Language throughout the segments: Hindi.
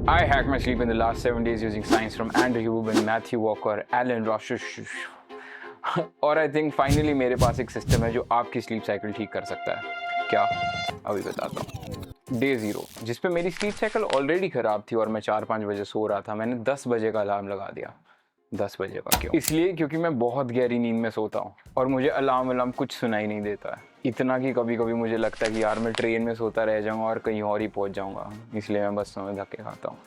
I hacked my sleep in the last 7 days using science from Andrew Huberman, Matthew Walker, Alan Rosh और आई थिंक फाइनली मेरे पास एक सिस्टम है जो आपकी स्लीप साइकिल ठीक कर सकता है। क्या? अभी बताता हूँ। डे 0 जिस पे मेरी स्लीप साइकिल ऑलरेडी ख़राब थी और मैं 4-5 बजे सो रहा था, मैंने 10 बजे का अलार्म लगा दिया। 10 बजे का क्यों? इसलिए क्योंकि मैं बहुत गहरी नींद में सोता हूँ और मुझे अलार्म कुछ सुनाई नहीं देता है। इतना कि कभी कभी मुझे लगता है कि यार मैं ट्रेन में सोता रह जाऊँगा और कहीं और ही पहुँच जाऊँगा, इसलिए मैं बस में धक्के खाता हूँ।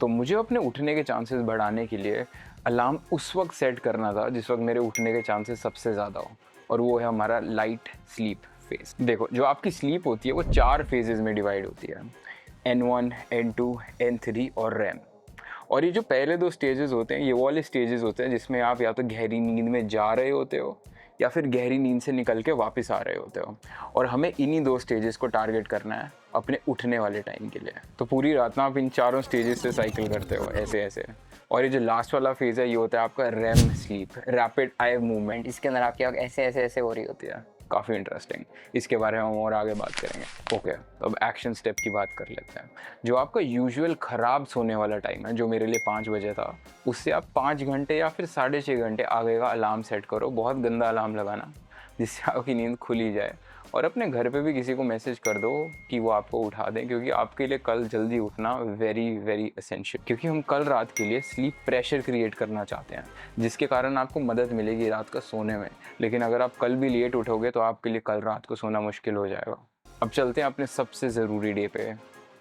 तो मुझे अपने उठने के चांसेस बढ़ाने के लिए अलार्म उस वक्त सेट करना था जिस वक्त मेरे उठने के चांसेस सबसे ज़्यादा हो, और वो है हमारा लाइट स्लीप फेज। देखो, जो आपकी स्लीप होती है वो 4 फेजेस में डिवाइड होती है, N1, N2, N3 और REM। और ये जो पहले 2 स्टेजेस होते हैं, ये वो वाले स्टेजेस होते हैं जिसमें आप या तो गहरी नींद में जा रहे होते हो या फिर गहरी नींद से निकल के वापस आ रहे होते हो, और हमें इन्हीं 2 स्टेजेस को टारगेट करना है अपने उठने वाले टाइम के लिए। तो पूरी रात ना आप इन चारों स्टेजेस से साइकिल करते हो ऐसे ऐसे। और ये जो लास्ट वाला फेज़ है ये होता है आपका REM sleep, rapid eye movement. इसके अंदर आपकी आँख ऐसे ऐसे ऐसे हो रही होती है। काफ़ी इंटरेस्टिंग, इसके बारे में हम और आगे बात करेंगे। ओके, तो अब एक्शन स्टेप की बात कर लेते हैं। जो आपका यूजुअल ख़राब सोने वाला टाइम है, जो मेरे लिए 5 बजे था, उससे आप 5 घंटे या फिर 6.5 घंटे आगे का अलार्म सेट करो। बहुत गंदा अलार्म लगाना जिससे आपकी नींद खुली जाए, और अपने घर पे भी किसी को मैसेज कर दो कि वो आपको उठा दें, क्योंकि आपके लिए कल जल्दी उठना वेरी वेरी एसेंशियल। क्योंकि हम कल रात के लिए स्लीप प्रेशर क्रिएट करना चाहते हैं जिसके कारण आपको मदद मिलेगी रात का सोने में। लेकिन अगर आप कल भी लेट उठोगे तो आपके लिए कल रात को सोना मुश्किल हो जाएगा। अब चलते हैं अपने सबसे ज़रूरी डे पे,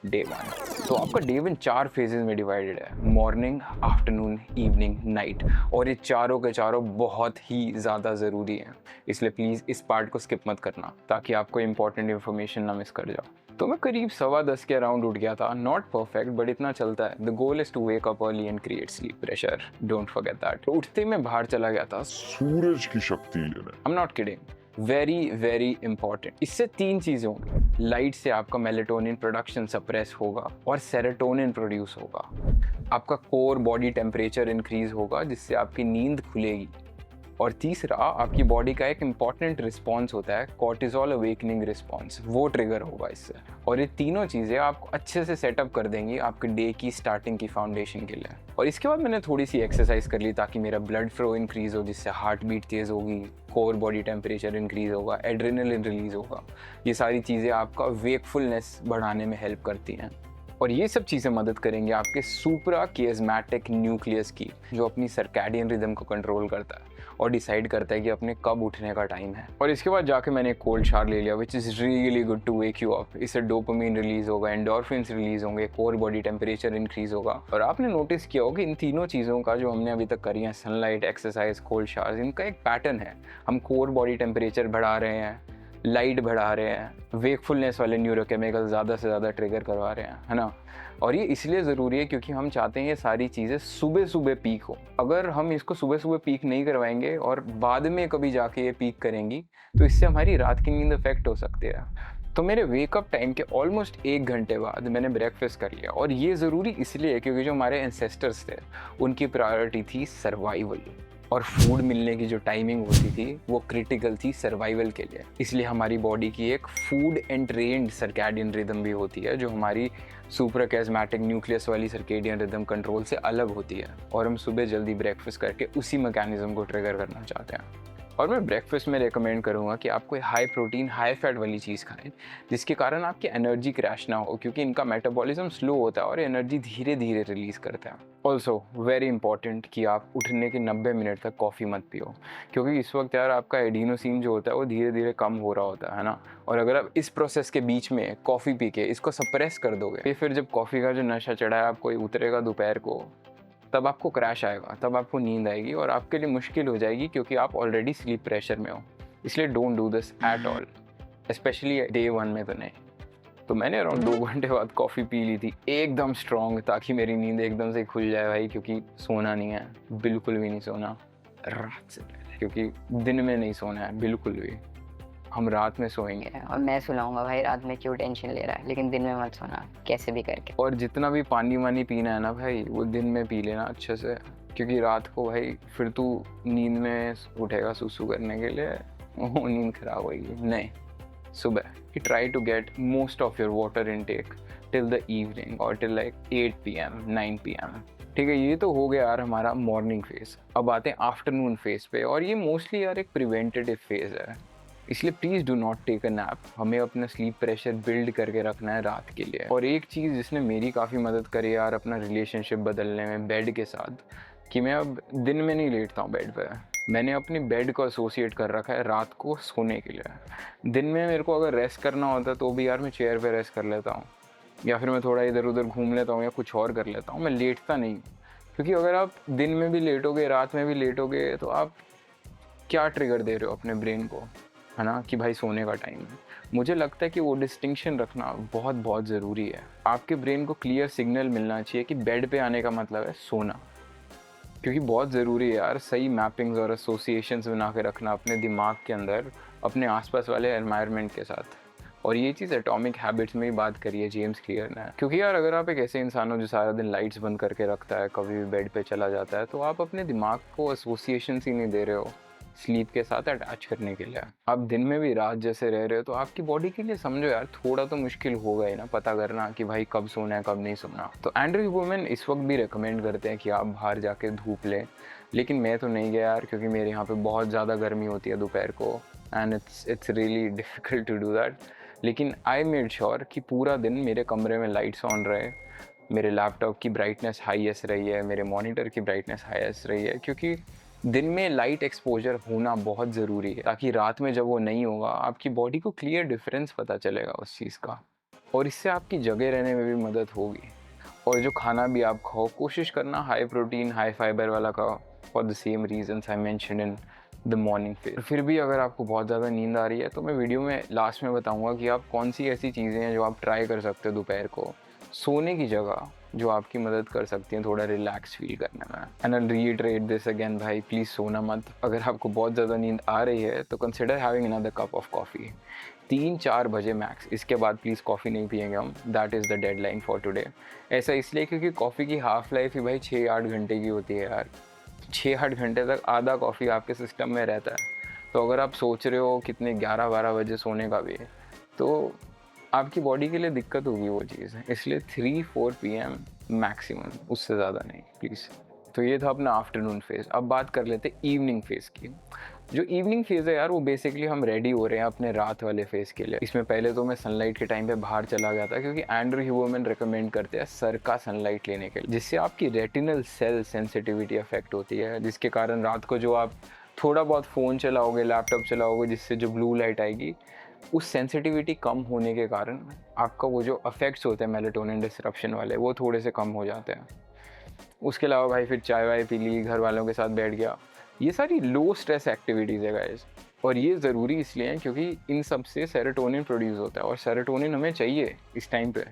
डे 1। तो आपका डे 1 4 फेजेस में डिवाइडेड है, मॉर्निंग, आफ्टरनून, इवनिंग, नाइट। और ये चारों के चारों बहुत ही ज़्यादा ज़रूरी हैं, इसलिए प्लीज़ इस पार्ट को स्किप मत करना ताकि आपको इंपॉर्टेंट इन्फॉर्मेशन ना मिस कर जाओ। तो मैं करीब 10:15 के अराउंड उठ गया था, नॉट परफेक्ट बट इतना चलता है। The goal is to wake up early and create sleep pressure, don't forget that. तो उठते ही मैं बाहर चला गया था सूरज की शक्ति लेने। आई am not kidding, very very important. इससे 3 चीज़ें होंगी। लाइट से आपका मेलेटोनिन प्रोडक्शन सप्रेस होगा और सेरोटोनिन प्रोड्यूस होगा। आपका कोर बॉडी टेम्परेचर इंक्रीज होगा जिससे आपकी नींद खुलेगी। और तीसरा, आपकी बॉडी का एक इम्पॉर्टेंट रिस्पॉन्स होता है कॉर्टिजोल अवेकनिंग रिस्पॉन्स, वो ट्रिगर होगा इससे। और ये तीनों चीज़ें आपको अच्छे से सेटअप कर देंगी आपके डे की स्टार्टिंग की फाउंडेशन के लिए। और इसके बाद मैंने थोड़ी सी एक्सरसाइज कर ली ताकि मेरा ब्लड फ्लो इंक्रीज हो, जिससे हार्ट बीट तेज़ होगी, कोर बॉडी टेम्परेचर इंक्रीज होगा, एड्रेनलिन रिलीज होगा। ये सारी चीज़ें आपका वेकफुलनेस बढ़ाने में हेल्प करती हैं। और ये सब चीज़ें मदद करेंगे आपके सुप्रा किएज्मेटिक न्यूक्लियस की, जो अपनी सर्कैडियन रिदम को कंट्रोल करता है और डिसाइड करता है कि अपने कब उठने का टाइम है। और इसके बाद जाके मैंने एक कोल्ड शावर ले लिया, which is really good to wake you up. इससे डोपामिन रिलीज होगा, एंडोर्फिन्स रिलीज होंगे, कोर बॉडी टेम्परेचर इंक्रीज होगा। और आपने नोटिस किया होगा इन तीनों चीज़ों का जो हमने अभी तक करी है, सनलाइट, एक्सरसाइज, कोल्ड शावर्स, इनका एक पैटर्न है। हम कोर बॉडी टेम्परेचर बढ़ा रहे हैं, लाइट बढ़ा रहे हैं, वेकफुलनेस वाले न्यूरोकेमिकल ज़्यादा से ज़्यादा ट्रिगर करवा रहे हैं, है ना। और ये इसलिए ज़रूरी है क्योंकि हम चाहते हैं ये सारी चीज़ें सुबह सुबह पीक हो। अगर हम इसको सुबह सुबह पीक नहीं करवाएंगे और बाद में कभी जाके ये पीक करेंगी तो इससे हमारी रात की नींद अफेक्ट हो सकती है। तो मेरे वेकअप टाइम के ऑलमोस्ट 1 घंटे बाद मैंने ब्रेकफास्ट कर लिया। और ये ज़रूरी इसलिए है क्योंकि जो हमारे एंसेस्टर्स थे उनकी प्रायोरिटी थी सर्वाइवल, और फूड मिलने की जो टाइमिंग होती थी वो क्रिटिकल थी सर्वाइवल के लिए। इसलिए हमारी बॉडी की एक फूड एंट्रेंड सर्कैडियन रिदम भी होती है जो हमारी सुप्राकियाज्मेटिक न्यूक्लियस वाली सर्केडियन रिदम कंट्रोल से अलग होती है, और हम सुबह जल्दी ब्रेकफास्ट करके उसी मैकेनिज्म को ट्रिगर करना चाहते हैं। और मैं ब्रेकफास्ट में रेकमेंड करूँगा कि आप कोई हाई प्रोटीन हाई फैट वाली चीज़ खाएं जिसके कारण आपकी एनर्जी क्रैश ना हो, क्योंकि इनका मेटाबॉलिज्म स्लो होता है और एनर्जी धीरे धीरे रिलीज़ करता है। ऑल्सो वेरी इंपॉर्टेंट कि आप उठने के 90 मिनट तक कॉफ़ी मत पियो, क्योंकि इस वक्त यार आपका एडिनोसिन जो होता है वो धीरे धीरे कम हो रहा होता है ना। और अगर आप इस प्रोसेस के बीच में कॉफ़ी पी के इसको सप्रेस कर दोगे, फिर जब कॉफ़ी का जो नशा चढ़ा है आपको उतरेगा दोपहर को, तब आपको क्रैश आएगा, तब आपको नींद आएगी और आपके लिए मुश्किल हो जाएगी क्योंकि आप ऑलरेडी स्लीप प्रेशर में हो। इसलिए don't do this at all, specially day 1 में तो नहीं। तो मैंने अराउंड 2 घंटे बाद कॉफ़ी पी ली थी एकदम स्ट्रॉन्ग, ताकि मेरी नींद एकदम से खुल जाए भाई, क्योंकि सोना नहीं है, बिल्कुल भी नहीं सोना रात से पहले, क्योंकि दिन में नहीं सोना है बिल्कुल भी। हम रात में सोएंगे। और मैं सुनाऊंगा भाई रात में क्यों टेंशन ले रहा है, लेकिन दिन में मत सोना कैसे भी करके। और जितना भी पानी वानी पीना है ना भाई, वो दिन में पी लेना अच्छे से, क्योंकि रात को भाई फिर तू नींद में उठेगा सुसु करने के लिए, वो नींद खराब होगी। नहीं, सुबह you try to get most of your water intake till the evening or till like 8 p.m. 9 p.m. ठीक है, ये तो हो गया यार हमारा मॉर्निंग फेज। अब आते हैं आफ्टरनून फेज पे, और ये मोस्टली यार एक प्रिवेंटेटिव फेज है, इसलिए please do not take a nap. हमें अपना स्लीप प्रेशर बिल्ड करके रखना है रात के लिए। और एक चीज़ जिसने मेरी काफ़ी मदद करी यार अपना रिलेशनशिप बदलने में बेड के साथ, कि मैं अब दिन में नहीं लेटता हूँ बेड पे। मैंने अपनी बेड को एसोसिएट कर रखा है रात को सोने के लिए। दिन में मेरे को अगर रेस्ट करना होता है तो भी यार मैं चेयर पे रेस्ट कर लेता हूँ, या फिर मैं थोड़ा इधर उधर घूम लेता हूँ या कुछ और कर लेता हूँ, मैं लेटता नहीं हूँ। क्योंकि अगर आप दिन में भी लेटोगे रात में भी लेटोगे तो आप क्या ट्रिगर दे रहे हो अपने ब्रेन को, है ना, कि भाई सोने का टाइम है। मुझे लगता है कि वो डिस्टिंक्शन रखना बहुत बहुत ज़रूरी है। आपके ब्रेन को क्लियर सिग्नल मिलना चाहिए कि बेड पे आने का मतलब है सोना, क्योंकि बहुत ज़रूरी है यार सही मैपिंग्स और एसोसिएशंस बना के रखना अपने दिमाग के अंदर अपने आसपास वाले एनवायरनमेंट के साथ। और ये चीज़ एटॉमिक हैबिट्स में ही बात करी है जेम्स क्लियर ने। क्योंकि यार अगर आप एक ऐसे इंसान हो जो सारा दिन लाइट्स बंद करके रखता है, कभी भी बेड पे चला जाता है, तो आप अपने दिमाग को एसोसिएशंस ही नहीं दे रहे हो स्लीप के साथ अटैच करने के लिए। आप दिन में भी रात जैसे रह रहे हो, तो आपकी बॉडी के लिए समझो यार थोड़ा तो मुश्किल होगा ही ना पता करना कि भाई कब सोना है कब नहीं सोना। तो एंड्रयू वुमेन इस वक्त भी रिकमेंड करते हैं कि आप बाहर जाके धूप लें, लेकिन मैं तो नहीं गया यार, क्योंकि मेरे यहाँ पे बहुत ज़्यादा गर्मी होती है दोपहर को, and it's really difficult to do that. लेकिन आई मेड श्योर कि पूरा दिन मेरे कमरे में लाइट्स ऑन रहे, मेरे लैपटॉप की ब्राइटनेस हाईएस्ट रही है, मेरे मॉनिटर की ब्राइटनेस हाईएस्ट रही है, क्योंकि दिन में लाइट एक्सपोजर होना बहुत ज़रूरी है, ताकि रात में जब वो नहीं होगा आपकी बॉडी को क्लियर डिफरेंस पता चलेगा उस चीज़ का, और इससे आपकी जगह रहने में भी मदद होगी। और जो खाना भी आप खाओ कोशिश करना हाई प्रोटीन हाई फाइबर वाला खाओ, for the same reasons I mentioned in the morning phase. फिर भी अगर आपको बहुत ज़्यादा नींद आ रही है तो मैं वीडियो में लास्ट में बताऊंगा कि आप कौन सी ऐसी चीज़ें हैं जो आप ट्राई कर सकते हो दोपहर को सोने की जगह, जो आपकी मदद कर सकती हैं थोड़ा रिलैक्स फील करने में। And I reiterate this again, भाई प्लीज़ सोना मत। अगर आपको बहुत ज़्यादा नींद आ रही है तो consider having another cup of coffee 3-4 बजे मैक्स। इसके बाद प्लीज़ कॉफ़ी नहीं पिएंगे हम, that is the deadline for today. ऐसा इसलिए क्योंकि कॉफ़ी की हाफ लाइफ ही भाई 6-8 घंटे की होती है यार। 6-8 घंटे तक आधा कॉफ़ी आपके सिस्टम में रहता है। तो अगर आप सोच रहे हो कितने 11-12 बजे सोने का भी, तो आपकी बॉडी के लिए दिक्कत होगी वो चीज़। इसलिए 3-4 PM मैक्सिमम, उससे ज़्यादा नहीं प्लीज़। तो ये था अपना आफ्टरनून फेज़। अब बात कर लेते इवनिंग फेज़ की। जो इवनिंग फेज़ है यार वो बेसिकली हम रेडी हो रहे हैं अपने रात वाले फेज़ के लिए। इसमें पहले तो मैं सनलाइट के टाइम पे बाहर चला गया था, क्योंकि एंड्रयू ह्यूबरमैन रिकमेंड करते हैं सर का सनलाइट लेने के लिए, जिससे आपकी रेटिनल सेल सेंसिटिविटी अफेक्ट होती है, जिसके कारण रात को जो आप थोड़ा बहुत फ़ोन चलाओगे लैपटॉप चलाओगे जिससे जो ब्लू लाइट आएगी, उस सेंसिटिविटी कम होने के कारण आपका वो जो अफेक्ट्स होते हैं मेलाटोनिन डिसरप्शन वाले वो थोड़े से कम हो जाते हैं। उसके अलावा भाई फिर चाय वाय पी ली, घर वालों के साथ बैठ गया, ये सारी लो स्ट्रेस एक्टिविटीज़ है गाइस। और ये ज़रूरी इसलिए है क्योंकि इन सब से सेरोटोनिन प्रोड्यूस होता है, और सेरोटोनिन हमें चाहिए इस टाइम पे,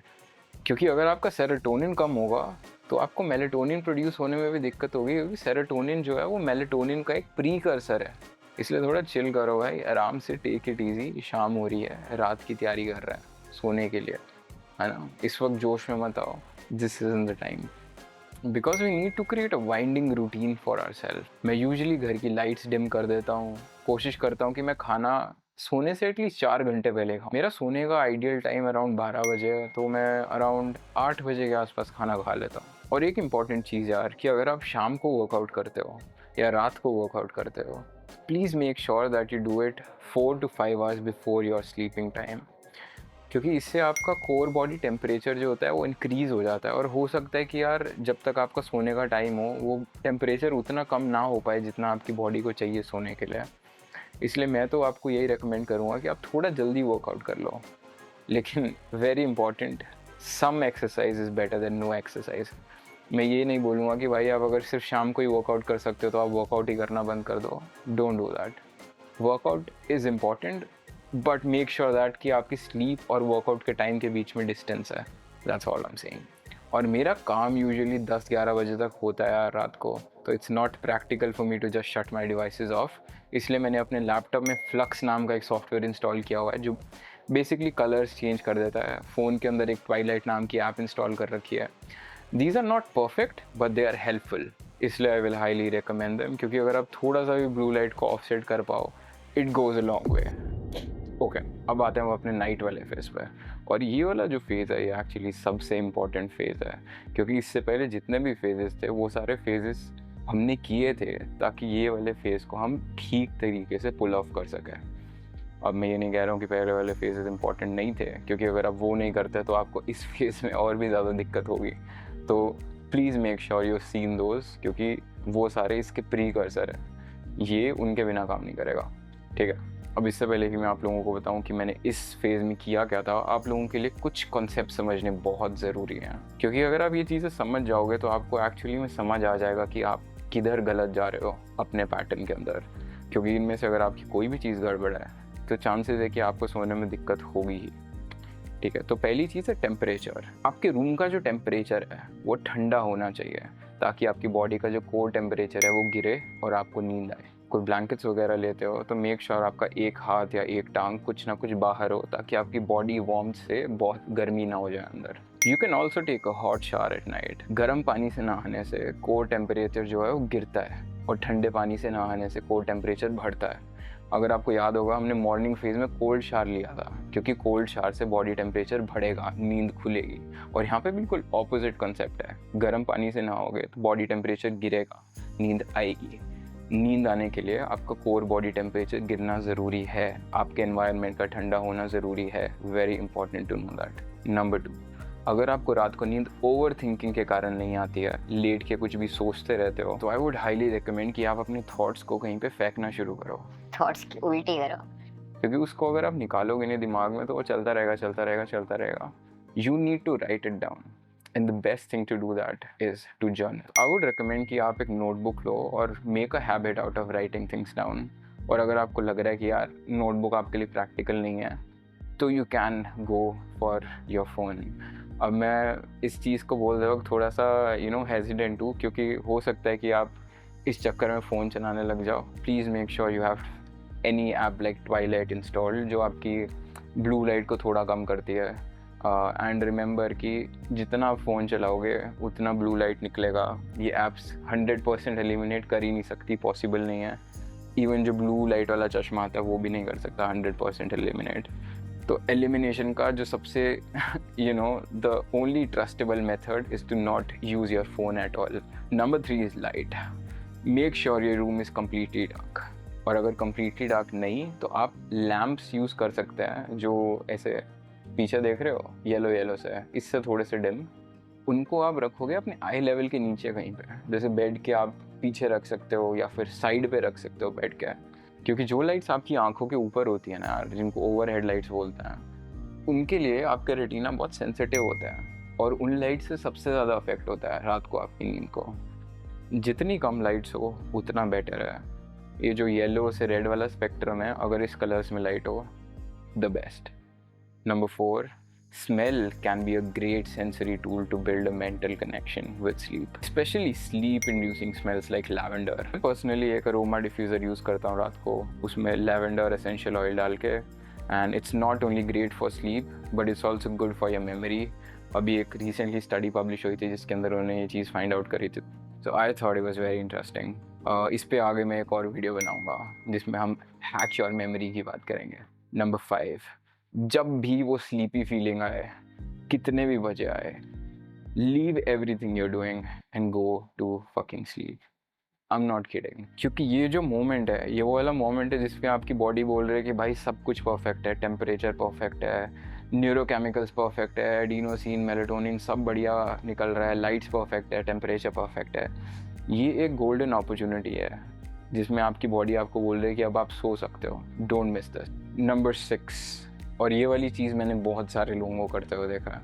क्योंकि अगर आपका सेरोटोनिन कम होगा तो आपको मेलाटोनिन प्रोड्यूस होने में भी दिक्कत होगी, क्योंकि सेरोटोनिन जो है वो मेलाटोनिन का एक प्रीकर्सर है। इसलिए थोड़ा चिल करो भाई, आराम से टेक इट ईजी। शाम हो रही है, रात की तैयारी कर रहा है सोने के लिए, है ना। इस वक्त जोश में मत आओ, this is in the time, because we need to create a winding routine for our self. मैं यूजली घर की लाइट्स डिम कर देता हूँ, कोशिश करता हूँ कि मैं खाना सोने से एटलीस्ट 4 घंटे पहले खाऊं। मेरा सोने का आइडियल टाइम अराउंड 12 बजे है, तो मैं अराउंड 8 बजे के आसपास खाना खा लेता हूँ। और एक इम्पॉर्टेंट चीज़ यार कि अगर आप शाम को वर्कआउट करते हो या रात को वर्कआउट करते हो, please make sure that you do it 4 to 5 hours before your sleeping time, क्योंकि इससे आपका कोर बॉडी टेम्परेचर जो होता है वो इंक्रीज़ हो जाता है। और हो सकता है कि यार जब तक आपका सोने का टाइम हो वो टेम्परेचर उतना कम ना हो पाए जितना आपकी बॉडी को चाहिए सोने के लिए। इसलिए मैं तो आपको यही रेकमेंड करूँगा कि आप थोड़ा जल्दी वर्कआउट कर लो, लेकिन very important, some exercise is better than no exercise. मैं ये नहीं बोलूँगा कि भाई आप अगर सिर्फ शाम को ही वर्कआउट कर सकते हो तो आप वर्कआउट ही करना बंद कर दो। Don't do that. Workout is important, but make sure that कि आपकी स्लीप और वर्कआउट के टाइम के बीच में डिस्टेंस है। That's all I am saying. और मेरा काम यूजुअली 10-11 बजे तक होता है यार रात को, तो it's not practical for me to just shut my devices off. इसलिए मैंने अपने लैपटॉप में फ्लक्स नाम का एक सॉफ्टवेयर इंस्टॉल किया हुआ है जो बेसिकली कलर्स चेंज कर देता है। फ़ोन के अंदर एक ट्वाइलाइट नाम की ऐप इंस्टॉल कर रखी है। These are not perfect but they are helpful, इसलिए I will highly recommend them, क्योंकि अगर आप थोड़ा सा भी ब्लू लाइट को ऑफसेट कर पाओ, it goes a long way. Okay, अब आते हैं हम अपने नाइट वाले फेज पे। और ये वाला जो फेज़ है ये एक्चुअली सबसे इम्पोर्टेंट फेज़ है, क्योंकि इससे पहले जितने भी फेजेस थे वो सारे फेजेस हमने किए थे ताकि ये वाले फेज़ को हम ठीक तरीके से पुल ऑफ कर सकें। अब मैं ये नहीं कह रहा हूँ कि पहले वाले फेजेस इंपॉर्टेंट नहीं थे, क्योंकि अगर आप वो नहीं करते तो आपको इस फेज़ में और भी ज़्यादा दिक्कत होगी। तो please make sure you seen those, क्योंकि वो सारे इसके प्रीकर्सर है, ये उनके बिना काम नहीं करेगा। ठीक है, अब इससे पहले कि मैं आप लोगों को बताऊं कि मैंने इस फेज़ में किया क्या था, आप लोगों के लिए कुछ कॉन्सेप्ट समझने बहुत ज़रूरी हैं, क्योंकि अगर आप ये चीज़ें समझ जाओगे तो आपको एक्चुअली में समझ आ जाएगा कि आप किधर गलत जा रहे हो अपने पैटर्न के अंदर। क्योंकि इनमें से अगर आपकी कोई भी चीज़ गड़बड़ है तो चांसेस है कि आपको सोने में दिक्कत होगी ही। ठीक है, तो पहली चीज़ है टेम्परेचर। आपके रूम का जो टेम्परेचर है वो ठंडा होना चाहिए ताकि आपकी बॉडी का जो कोर टेम्परेचर है वो गिरे और आपको नींद आए। कोई ब्लैंकेट्स वगैरह लेते हो तो मेक श्योर आपका एक हाथ या एक टांग कुछ ना कुछ बाहर हो ताकि आपकी बॉडी वार्मथ से बहुत गर्मी ना हो जाए अंदर। You can also take a hot shower at night. गर्म पानी से नहाने से कोर टेम्परेचर जो है वो गिरता है और ठंडे पानी से नहाने से कोर टेम्परेचर बढ़ता है। अगर आपको याद होगा हमने मॉर्निंग फेज में कोल्ड शावर लिया था, क्योंकि कोल्ड शावर से बॉडी टेम्परेचर बढ़ेगा, नींद खुलेगी। और यहाँ पे बिल्कुल ऑपोजिट कंसेप्ट है, गर्म पानी से नहाओगे तो बॉडी टेम्परेचर गिरेगा, नींद आएगी। नींद आने के लिए आपका कोर बॉडी टेम्परेचर गिरना ज़रूरी है, आपके एनवायरनमेंट का ठंडा होना ज़रूरी है। Very important to know that. Number 2, अगर आपको रात को नींद ओवर थिंकिंग के कारण नहीं आती है, लेट के कुछ भी सोचते रहते हो, तो आई वुड हाईली रिकमेंड कि आप अपने थॉट्स को कहीं पे फेंकना शुरू करो। थॉट्स की उल्टी करो। क्योंकि उसको अगर आप निकालोगे नहीं दिमाग में तो वो चलता रहेगा चलता रहेगा चलता रहेगा। You need to write it down, and the best thing to do that is to journal. I would recommend कि आप एक नोटबुक लो और make a habit out of writing things down. और अगर आपको लग रहा है कि यार नोटबुक आपके लिए प्रैक्टिकल नहीं है तो you can go for your phone. अब मैं इस चीज़ को बोलते वक्त थोड़ा सा हेजिडेंट हूँ, क्योंकि हो सकता है कि आप इस चक्कर में फ़ोन चलाने लग जाओ। Please make sure you have any app like Twilight installed जो आपकी ब्लू लाइट को थोड़ा कम करती है। एंड रिमेंबर कि जितना आप फ़ोन चलाओगे उतना ब्लू लाइट निकलेगा। ये ऐप्स 100% एलिमिनेट कर ही नहीं सकती, पॉसिबल नहीं है। इवन जो ब्लू लाइट वाला चश्मा आता है वो भी नहीं कर सकता 100% एलिमिनेट। तो एलिमिनेशन का जो सबसे the only trustable method is to not use your phone at all. Number 3 is light. Make sure your room is completely dark. और अगर कम्प्लीटली डार्क नहीं तो आप लैम्प्स यूज़ कर सकते हैं, जो ऐसे पीछे देख रहे हो येलो से, इससे थोड़े से डिम। उनको आप रखोगे अपने आई लेवल के नीचे कहीं पे, जैसे बेड के आप पीछे रख सकते हो या फिर साइड पे रख सकते हो बेड के। क्योंकि जो लाइट्स आपकी आंखों के ऊपर होती है ना यार, जिनको ओवरहेड लाइट्स बोलते हैं, उनके लिए आपका रेटिना बहुत सेंसिटिव होता है और उन लाइट से सबसे ज़्यादा अफेक्ट होता है रात को आपकी नींद को। जितनी कम लाइट्स हो उतना बेटर है। ये जो येलो से रेड वाला स्पेक्ट्रम है, अगर इस कलर्स में लाइट हो, the best. Number 4, smell can be a great sensory tool to build a mental connection with sleep, especially sleep-inducing smells like lavender. Personally, एक aroma diffuser use करता हूँ रात को, उसमें lavender essential oil डाल के, and it's not only great for sleep, but it's also good for your memory. अभी एक recently study publish हुई थी जिसके अंदर उन्होंने ये चीज़ find out करी थी, so I thought it was very interesting. इस पे आगे मैं एक और वीडियो बनाऊँगा जिसमें हम hack your memory की बात करेंगे। Number 5, जब भी वो स्लीपी फीलिंग आए, कितने भी बजे आए, leave everything you're doing and go to fucking sleep. I am not kidding. क्योंकि ये जो मोमेंट है, ये वो वाला मोमेंट है जिसमें आपकी बॉडी बोल रही है कि भाई सब कुछ परफेक्ट है, टेम्परेचर परफेक्ट है, न्यूरोकेमिकल्स परफेक्ट है, एडिनोसिन मेलेटोनिन सब बढ़िया निकल रहा है, लाइट्स परफेक्ट है, टेम्परेचर परफेक्ट है। ये एक गोल्डन अपॉर्चुनिटी है जिसमें आपकी बॉडी आपको बोल रही है कि अब आप सो सकते हो। Don't miss this. नंबर 6, और ये वाली चीज़ मैंने बहुत सारे लोगों को करते हुए देखा है,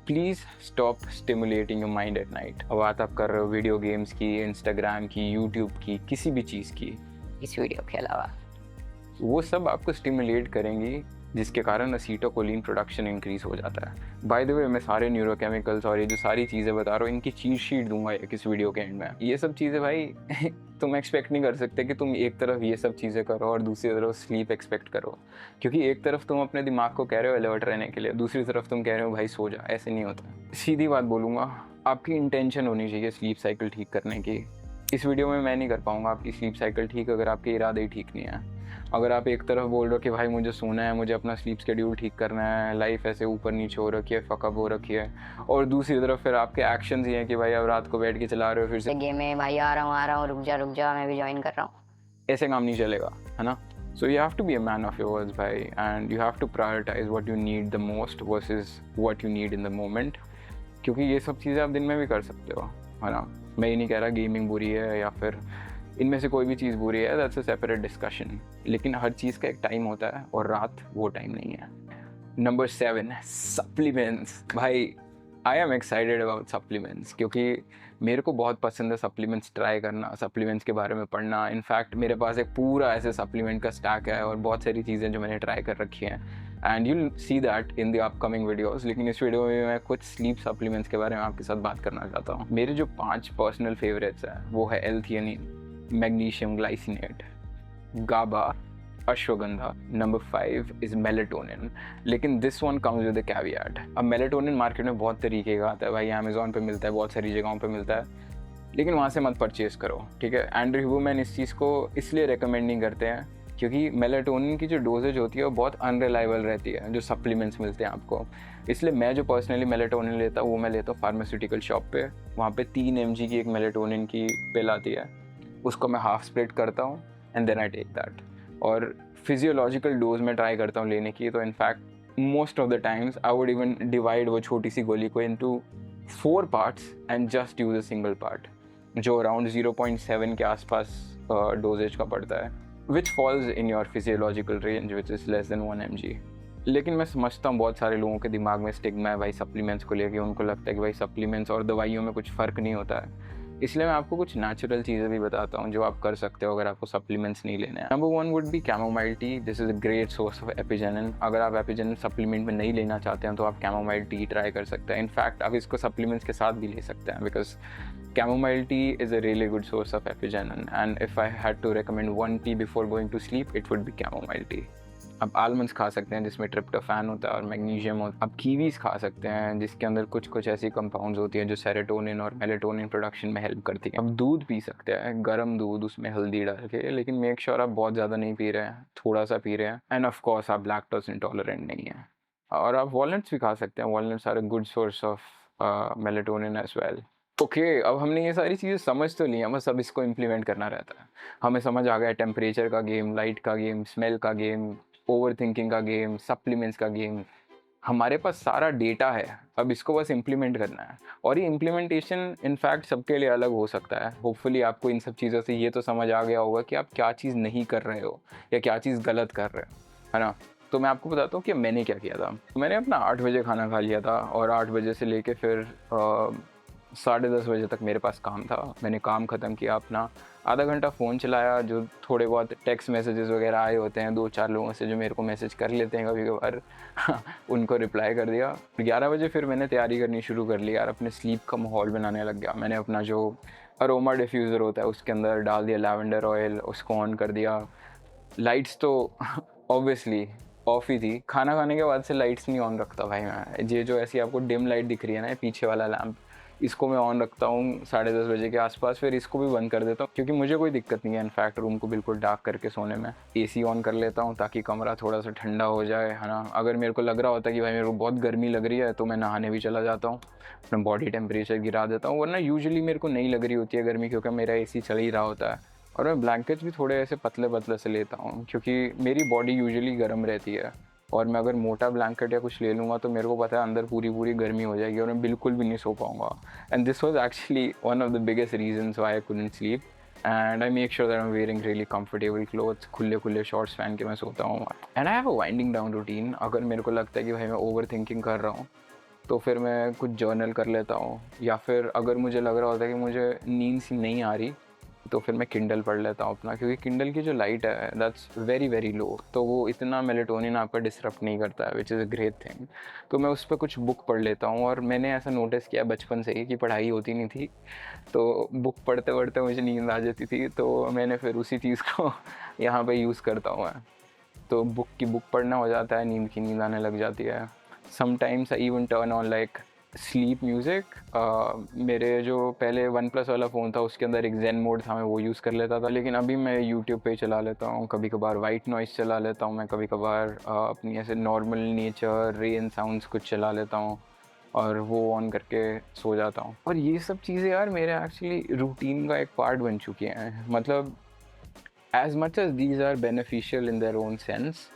please stop stimulating your mind at night. अब बात आप कर रहे हो वीडियो गेम्स की, इंस्टाग्राम की, यूट्यूब की, किसी भी चीज़ की, इस वीडियो के अलावा वो सब आपको स्टिमुलेट करेंगी जिसके कारण असीटोकोलिन प्रोडक्शन इंक्रीज हो जाता है। बाय द वे, मैं सारे न्यूरोकेमिकल्स और ये जो सारी चीज़ें बता रहा हूँ इनकी चीट शीट दूंगा एक इस वीडियो के एंड में। ये सब चीज़ें भाई तुम एक्सपेक्ट नहीं कर सकते कि तुम एक तरफ ये सब चीज़ें करो और दूसरी तरफ स्लीप एक्सपेक्ट करो, क्योंकि एक तरफ तुम अपने दिमाग को कह रहे हो अलर्ट रहने के लिए, दूसरी तरफ तुम कह रहे हो भाई सो जा। ऐसे नहीं होता। सीधी बात बोलूँगा, आपकी इंटेंशन होनी चाहिए स्लीप साइकिल ठीक करने की। इस वीडियो में मैं नहीं कर पाऊँगा आपकी स्लीप साइकिल ठीक अगर आपके इरादे ही ठीक नहीं है। अगर आप एक तरफ बोल रहे हो कि भाई मुझे सोना है, मुझे अपना स्लीप शेड्यूल ठीक करना है, लाइफ ऐसे ऊपर नीचे हो रखी है, फकअप हो रखी है, और दूसरी तरफ फिर आपके एक्शंस ही हैं कि भाई अब रात को बैठ के चला रहे हो फिर से, गेम में भाई आ रहा हूँ रुक जा मैं भी ज्वाइन कर रहा हूँ। ऐसे काम नहीं चलेगा, है ना। So you have to be a man of your words भाई, and you have to prioritize what you need the most versus what you need in the moment, क्योंकि ये सब चीज़ें आप दिन में भी कर सकते हो, है ना। मैं ये नहीं कह रहा गेमिंग बुरी है या फिर इनमें से कोई भी चीज़ बुरी है, दैट्स अ सेपरेट डिस्कशन, लेकिन हर चीज़ का एक टाइम होता है और रात वो टाइम नहीं है। Number 7, supplements. भाई I am excited about supplements, क्योंकि मेरे को बहुत पसंद है सप्लीमेंट्स ट्राई करना, सप्लीमेंट्स के बारे में पढ़ना। इनफैक्ट मेरे पास एक पूरा ऐसे सप्लीमेंट का स्टैक है और बहुत सारी चीज़ें जो मैंने ट्राई कर रखी हैं, and you see that in the upcoming videos. लेकिन इस वीडियो में मैं कुछ स्लीप सप्लीमेंट्स के बारे में आपके साथ बात करना चाहता हूँ। मेरे जो 5 पर्सनल फेवरेट्स हैं वो है L theanine, magnesium glycinate, GABA, ashwagandha. Number 5 is melatonin, लेकिन this one comes with a caveat. अब मेलेटोनिन मार्केट में बहुत तरीके का आता है भाई, अमेज़ॉन पे मिलता है, बहुत सारी जगहों पे मिलता है, लेकिन वहाँ से मत परचेज़ करो, ठीक है। एंड्रयू ह्यूबरमैन इस चीज़ को इसलिए रेकमेंड नहीं करते हैं क्योंकि मेलेटोनिन की जो डोजेज होती है वो बहुत अनरिलायबल रहती है, जो सप्लीमेंट्स मिलते हैं आपको। इसलिए मैं जो पर्सनली मेलेटोनिन लेता हूँ वो मैं लेता हूँ फार्मास्यूटिकल शॉप पे। वहाँ पे 3 mg की एक मेलेटोनिन की पिल आती है, उसको मैं हाफ स्प्लिट करता हूँ and then I take that. और फिजियोलॉजिकल डोज में ट्राई करता हूँ लेने की, तो in fact most of the times I would even divide वो छोटी सी गोली को into 4 parts and just use a single part, जो अराउंड 0.7 के आसपास डोजेज का पड़ता है, which falls in your physiological range which is less than 1 mg। लेकिन मैं समझता हूँ बहुत सारे लोगों के दिमाग में स्टिग्मा है भाई सप्लीमेंट्स को लेके, उनको लगता है कि भाई सप्लीमेंट्स और दवाइयों में कुछ फ़र्क नहीं होता है। इसलिए मैं आपको कुछ नेचुरल चीज़ें भी बताता हूँ जो आप कर सकते हो अगर आपको सप्लीमेंट्स नहीं लेने हैं। Number 1 would be chamomile tea. This is a great source of apigenin. अगर आप एपिजेनिन सप्लीमेंट में नहीं लेना चाहते हैं तो आप कैमोमाइल टी ट्राई कर सकते हैं। इनफैक्ट आप इसको सप्लीमेंट्स के साथ भी ले सकते हैं, because chamomile tea is a really good source of epigenin, and if I had to recommend one tea before going to sleep, it would be chamomile tea. आप आलमंड्स खा सकते हैं जिसमें ट्रिप्टोफैन होता है और मैग्नीशियम होता है। आप कीवीज़ खा सकते हैं जिसके अंदर कुछ ऐसी कंपाउंड्स होती हैं जो सेरोटोनिन और मेलेटोनिन प्रोडक्शन में हेल्प करती हैं। आप दूध पी सकते हैं, गर्म दूध, उसमें हल्दी डाल के, लेकिन मेक श्योर आप बहुत ज़्यादा नहीं पी रहे हैं, थोड़ा सा पी रहे हैं, एंड ऑफ कोर्स आप लैक्टोज इंटॉलरेंट नहीं है। और आप वॉलनट्स भी खा सकते हैं, walnuts are a good source of melatonin as well. Okay, अब हमने ये सारी चीज़ें समझ तो ली हैं, बस अब इसको इम्प्लीमेंट करना रहता है। हमें समझ आ गया टेम्परेचर का गेम, लाइट का गेम, स्मेल का गेम, ओवर थिंकिंग का गेम, सप्लीमेंट्स का गेम। हमारे पास सारा डेटा है, अब इसको बस इम्प्लीमेंट करना है। और ये इम्प्लीमेंटेशन इनफैक्ट सबके लिए अलग हो सकता है। होपफुली आपको इन सब चीज़ों से ये तो समझ आ गया होगा कि आप क्या चीज़ नहीं कर रहे हो या क्या चीज़ गलत कर रहे हो, है ना। तो मैं आपको बताता हूँ कि मैंने क्या किया था। मैंने अपना 8 बजे खाना खा लिया था और 8 बजे से लेके फिर 10:30 बजे तक मेरे पास काम था। मैंने काम ख़त्म किया अपना, आधा घंटा फ़ोन चलाया, जो थोड़े बहुत टेक्स्ट मैसेजेस वगैरह आए होते हैं 2-4 लोगों से जो मेरे को मैसेज कर लेते हैं कभी कभार उनको रिप्लाई कर दिया। 11 बजे फिर मैंने तैयारी करनी शुरू कर ली यार, अपने स्लीप का माहौल बनाने लग गया। मैंने अपना जो अरोमा डिफ्यूज़र होता है उसके अंदर डाल दिया लैवेंडर ऑयल, उसको ऑन कर दिया। लाइट्स तो ऑब्वियसली ऑफ ही थी। खाना खाने के बाद से लाइट्स नहीं ऑन रखता भाई मैं। ये जो ऐसी आपको डिम लाइट दिख रही है ना, ये पीछे वाला लैम्प, इसको मैं ऑन रखता हूँ 10:30 बजे के आसपास, फिर इसको भी बंद कर देता हूँ क्योंकि मुझे कोई दिक्कत नहीं है इनफैक्ट रूम को बिल्कुल डार्क करके सोने में। एसी ऑन कर लेता हूँ ताकि कमरा थोड़ा सा ठंडा हो जाए, है ना। अगर मेरे को लग रहा होता है कि भाई मेरे को बहुत गर्मी लग रही है तो मैं नहाने भी चला जाता हूँ, अपना बॉडी टेम्परेचर गिरा देता हूँ, वरना यूजुअली मेरे को नहीं लग रही होती है गर्मी क्योंकि मेरा एसी चल ही रहा होता है। और मैं ब्लैंकेट्स भी थोड़े ऐसे पतले पतले से लेता हूँ क्योंकि मेरी बॉडी यूजुअली गर्म रहती है, और मैं अगर मोटा ब्लैंकेट या कुछ ले लूँगा तो मेरे को पता है अंदर पूरी गर्मी हो जाएगी और मैं बिल्कुल भी नहीं सो पाऊँगा। And this was actually one of the biggest reasons why I couldn't sleep. And I make sure that I am wearing really comfortable clothes, खुले शॉर्ट्स पहन के मैं सोता हूँ। And I have a winding down routine. अगर मेरे को लगता है कि भाई मैं ओवर थिंकिंग कर रहा हूँ तो फिर मैं कुछ जर्नल कर लेता हूँ, या फिर अगर मुझे लग रहा होता है कि मुझे नींद सी नहीं आ रही तो फिर मैं किंडल पढ़ लेता हूँ अपना, क्योंकि किंडल की जो लाइट है दैट्स वेरी लो, तो वो इतना मेलेटोनिन आपका डिसरप्ट नहीं करता है, which is a great thing. तो मैं उस पर कुछ बुक पढ़ लेता हूँ। और मैंने ऐसा नोटिस किया बचपन से ही कि पढ़ाई होती नहीं थी, तो बुक पढ़ते पढ़ते मुझे नींद आ जाती थी, तो मैंने फिर उसी चीज़ को यहाँ पर यूज़ करता हूँ मैं। तो बुक पढ़ना हो जाता है, नींद आने लग जाती है। Sometimes I even turn on like sleep music. मेरे जो पहले वन प्लस वाला फ़ोन था उसके अंदर एक ज़ेन मोड था, मैं वो यूज़ कर लेता था, लेकिन अभी मैं यूट्यूब पे चला लेता हूँ, कभी कभार वाइट नॉइज़ चला लेता हूँ मैं, कभी कभार अपनी ऐसे नॉर्मल नेचर रेन साउंड्स कुछ चला लेता हूँ और वो ऑन करके सो जाता हूँ। और ये सब चीज़ें यार मेरे एक्चुअली रूटीन का एक पार्ट बन चुकी हैं। मतलब as much as these are beneficial in their own sense,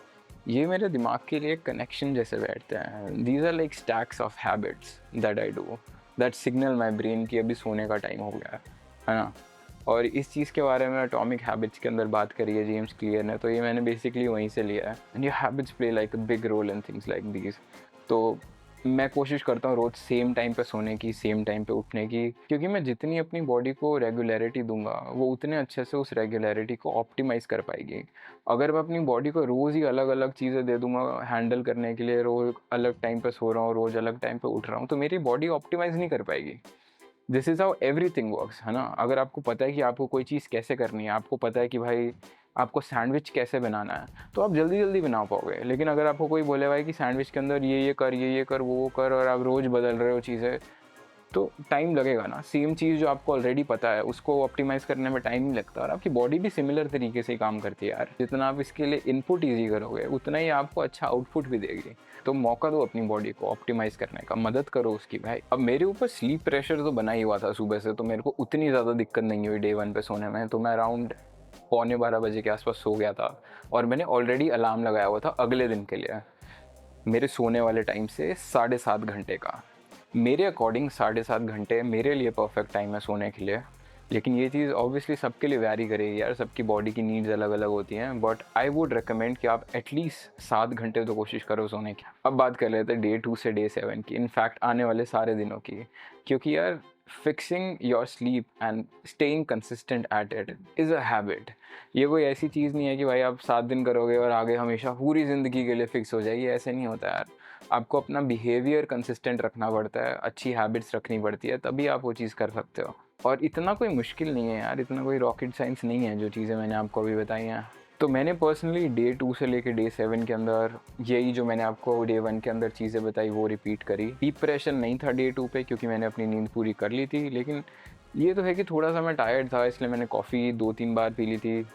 ये मेरे दिमाग के लिए कनेक्शन जैसे बैठते हैं। These are like stacks of habits that I do that signal my brain कि अभी सोने का टाइम हो गया है ना। और इस चीज़ के बारे में एटॉमिक हैबिट्स के अंदर बात करी है जेम्स क्लियर ने, तो ये मैंने बेसिकली वहीं से लिया है। And your habits play like a big role in things like these. तो मैं कोशिश करता हूँ रोज़ सेम टाइम पे सोने की, सेम टाइम पे उठने की, क्योंकि मैं जितनी अपनी बॉडी को रेगुलरिटी दूंगा वो उतने अच्छे से उस रेगुलरिटी को ऑप्टिमाइज़ कर पाएगी। अगर मैं अपनी बॉडी को रोज़ ही अलग अलग चीज़ें दे दूंगा हैंडल करने के लिए, रोज़ अलग टाइम पे सो रहा हूँ, रोज़ अलग टाइम पे उठ रहा हूँ, तो मेरी बॉडी ऑप्टिमाइज़ नहीं कर पाएगी। This is how everything works, है ना। अगर आपको पता है कि आपको कोई चीज़ कैसे करनी है, आपको पता है कि भाई आपको सैंडविच कैसे बनाना है, तो आप जल्दी जल्दी बना पाओगे। लेकिन अगर आपको कोई बोले भाई कि सैंडविच के अंदर ये कर, ये कर, वो कर, और आप रोज़ बदल रहे हो चीज़ें, तो टाइम लगेगा ना। सेम चीज़ जो आपको ऑलरेडी पता है उसको ऑप्टिमाइज़ करने में टाइम नहीं लगता, और आपकी बॉडी भी सिमिलर तरीके से ही काम करती है यार। जितना आप इसके लिए इनपुट ईजी करोगे उतना ही आपको अच्छा आउटपुट भी देगी। तो मौका दो अपनी बॉडी को ऑप्टिमाइज़ करने का, मदद करो उसकी भाई। अब मेरे ऊपर स्लीप प्रेशर तो बना ही हुआ था सुबह से, तो मेरे को उतनी ज़्यादा दिक्कत नहीं हुई डे 1 पे सोने में। तो मैं अराउंड 11:15 बजे के आसपास सो गया था, और मैंने ऑलरेडी अलार्म लगाया हुआ था अगले दिन के लिए मेरे सोने वाले टाइम से 7.5 घंटे का। मेरे अकॉर्डिंग 7.5 घंटे मेरे लिए परफेक्ट टाइम है सोने के लिए। लेकिन ये चीज़ ऑब्वियसली सबके लिए वैरी करेगी यार, सबकी बॉडी की नीड्स अलग अलग होती हैं, बट आई वुड रिकमेंड कि आप एटलीस्ट 7 घंटे तो कोशिश करो सोने की। अब बात कर लेते हैं डे 2 से डे 7 की, इनफैक्ट आने वाले सारे दिनों की। क्योंकि यार fixing your sleep and staying consistent at it is a habit. ये कोई ऐसी चीज़ नहीं है कि भाई आप 7 दिन करोगे और आगे हमेशा पूरी ज़िंदगी के लिए फिक्स हो जाएगी, ऐसे नहीं होता यार। आपको अपना बिहेवियर कंसिस्टेंट रखना पड़ता है, अच्छी हैबिट्स रखनी पड़ती है, तभी आप वो चीज़ कर सकते हो। और इतना कोई मुश्किल नहीं है यार, इतना कोई रॉकेट साइंस नहीं है जो चीज़ें मैंने आपको अभी बताई हैं। तो मैंने पर्सनली डे 2 से लेके डे 7 के अंदर यही जो मैंने आपको डे 1 के अंदर चीज़ें बताई वो रिपीट करी। डीप प्रेशर नहीं था डे 2 पे, क्योंकि मैंने अपनी नींद पूरी कर ली थी। लेकिन ये तो है कि थोड़ा सा मैं टायर्ड था, इसलिए मैंने कॉफ़ी 2-3 बार पी ली थी।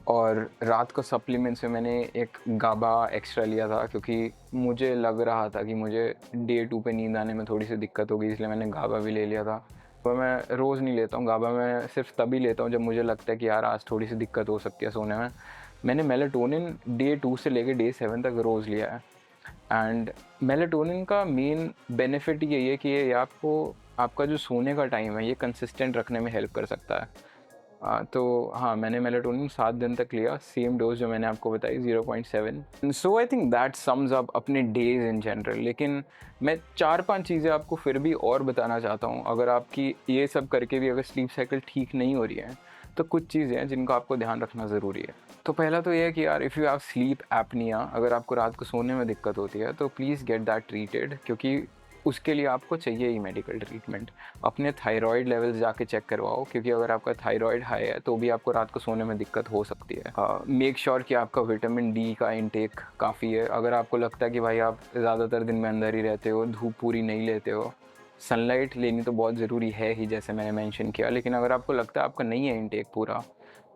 और रात को सप्लीमेंट्स में मैंने एक गाबा एक्स्ट्रा लिया था, क्योंकि मुझे लग रहा था कि मुझे डे 2 पे नींद आने में थोड़ी सी दिक्कत होगी, इसलिए मैंने गाबा भी ले लिया था। तो मैं रोज़ नहीं लेता हूँ गाबा, मैं सिर्फ तभी लेता हूँ जब मुझे लगता है कि यार आज थोड़ी सी दिक्कत हो सकती है सोने में। मैंने मेलाटोनिन डे 2 से लेके डे 7 तक रोज़ लिया है। एंड मेलाटोनिन का मेन बेनिफिट यही है कि ये आपको आपका जो सोने का टाइम है ये कंसिस्टेंट रखने में हेल्प कर सकता है। तो हाँ, मैंने मेलाटोनिन 7 दिन तक लिया, सेम डोज जो मैंने आपको बताई 0.7। So I think that sums up अपने डेज इन जनरल। लेकिन मैं 4-5 चीज़ें आपको फिर भी और बताना चाहता हूँ। अगर आपकी ये सब करके भी अगर स्लीप साइकिल ठीक नहीं हो रही है, तो कुछ चीज़ें हैं जिनका आपको ध्यान रखना ज़रूरी है। तो पहला तो ये है कि यार if you have sleep apnoea, अगर आपको रात को सोने में दिक्कत होती है तो प्लीज़ गेट दैट ट्रीटेड, क्योंकि उसके लिए आपको चाहिए ही मेडिकल ट्रीटमेंट। अपने थायराइड लेवल्स जाके चेक करवाओ, क्योंकि अगर आपका थायराइड हाई है तो भी आपको रात को सोने में दिक्कत हो सकती है। मेक श्योर कि आपका विटामिन डी का इंटेक काफ़ी है। अगर आपको लगता है कि भाई आप ज़्यादातर दिन में अंदर ही रहते हो, धूप पूरी नहीं लेते हो, सनलाइट लेनी तो बहुत ज़रूरी है ही जैसे मैंने मेंशन किया, लेकिन अगर आपको लगता है आपका नहीं है इंटेक पूरा,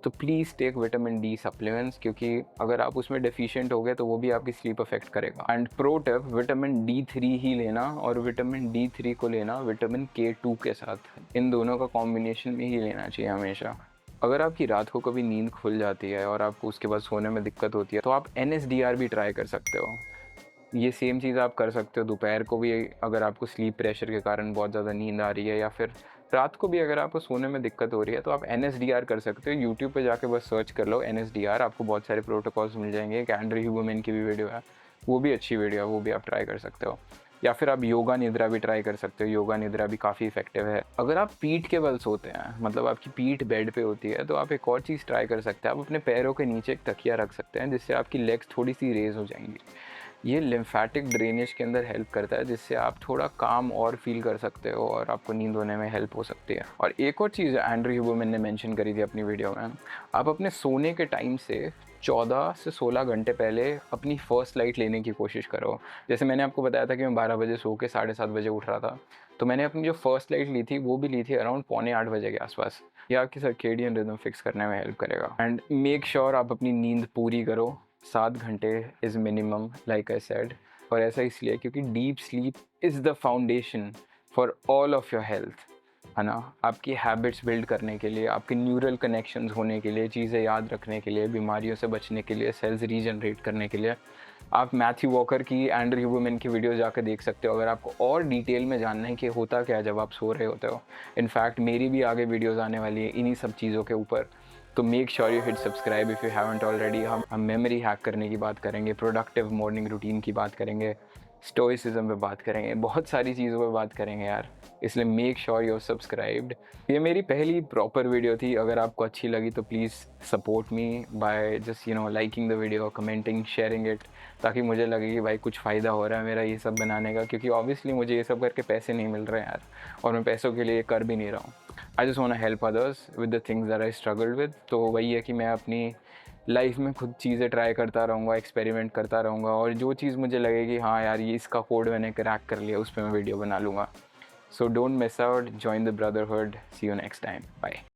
तो please take vitamin D supplements, क्योंकि अगर आप उसमें डेफिशिएंट हो गए तो वो भी आपकी स्लीप अफेक्ट करेगा। And pro tip, vitamin D3 ही लेना, और विटामिन D3 को लेना विटामिन K2 के साथ। इन दोनों का कॉम्बिनेशन में ही लेना चाहिए हमेशा। अगर आपकी रात को कभी नींद खुल जाती है और आपको उसके बाद सोने में दिक्कत होती है, तो आप NSDR भी ट्राई कर सकते हो। ये सेम चीज़ आप कर सकते हो दोपहर को भी, अगर आपको स्लीप प्रेशर के कारण बहुत ज़्यादा नींद आ रही है, या फिर रात को भी अगर आपको सोने में दिक्कत हो रही है, तो आप NSDR कर सकते हो। यूट्यूब पे जाके बस सर्च कर लो NSDR, आपको बहुत सारे प्रोटोकॉल्स मिल जाएंगे। एक एंड्रे ह्यूबरमैन की भी वीडियो है, वो भी अच्छी वीडियो है, वो भी आप ट्राई कर सकते हो। या फिर आप योगा निद्रा भी ट्राई कर सकते हो, योगा निद्रा भी काफ़ी इफेक्टिव है। अगर आप पीठ के बल सोते हैं, मतलब आपकी पीठ बेड पे होती है, तो आप एक और चीज़ ट्राई कर सकते हैं, आप अपने पैरों के नीचे एक तकिया रख सकते हैं, जिससे आपकी लेग्स थोड़ी सी रेज हो जाएंगी। ये लिम्फेटिक ड्रेनेज के अंदर हेल्प करता है, जिससे आप थोड़ा काम और फील कर सकते हो और आपको नींद होने में हेल्प हो सकती है। और एक और चीज़ एंड्रे ह्यूबरमैन ने मेंशन करी थी अपनी वीडियो में, आप अपने सोने के टाइम से 14 से 16 घंटे पहले अपनी फ़र्स्ट लाइट लेने की कोशिश करो। जैसे मैंने आपको बताया था कि मैं 12 बजे सो के 7:30 बजे उठ रहा था, तो मैंने अपनी जो फ़र्स्ट लाइट ली थी वो भी ली थी अराउंड पौने 8 बजे के आसपास। ये आपकी सर्केडियन रिदम फिक्स करने में हेल्प करेगा। एंड मेक श्योर आप अपनी नींद पूरी करो। 7 घंटे is minimum, like I said. और ऐसा इसलिए क्योंकि deep sleep is the foundation for all of your health, है ना। आपकी हैबिट्स बिल्ड करने के लिए, आपके न्यूरल कनेक्शंस होने के लिए, चीज़ें याद रखने के लिए, बीमारियों से बचने के लिए, सेल्स रीजनरेट करने के लिए। आप मैथ्यू वॉकर की, एंड्रयू ह्यूबरमैन की वीडियो जाकर देख सकते हो अगर आपको और डिटेल में जानना है कि होता क्या है जब आप सो रहे होते हो। इनफैक्ट मेरी भी आगे वीडियोज़ आने वाली है इन्हीं सब चीज़ों के ऊपर। तो make sure you hit subscribe if you haven't already. हम मेमोरी हैक करने की बात करेंगे, प्रोडक्टिव मॉर्निंग रूटीन की बात करेंगे, स्टोइसिज्म पे बात करेंगे, बहुत सारी चीज़ों पे बात करेंगे यार। इसलिए make sure you are subscribed. ये मेरी पहली प्रॉपर वीडियो थी। अगर आपको अच्छी लगी तो please support me by just liking the video, commenting, sharing it, ताकि मुझे लगे कि भाई कुछ फ़ायदा हो रहा है मेरा ये सब बनाने का। क्योंकि ऑब्वियसली मुझे ये सब करके पैसे नहीं मिल रहे हैं यार, और मैं पैसों के लिए कर भी नहीं रहा हूँ। I just want to help others with the things that I struggled with. तो वही है कि मैं अपनी लाइफ में खुद चीज़ें ट्राई करता रहूँगा, एक्सपेरिमेंट करता रहूँगा, और जो चीज़ मुझे लगेगी हाँ यार ये इसका कोड मैंने क्रैक कर लिया, उस पर मैं वीडियो बना लूँगा। So don't miss out, join the brotherhood. See you next time, bye.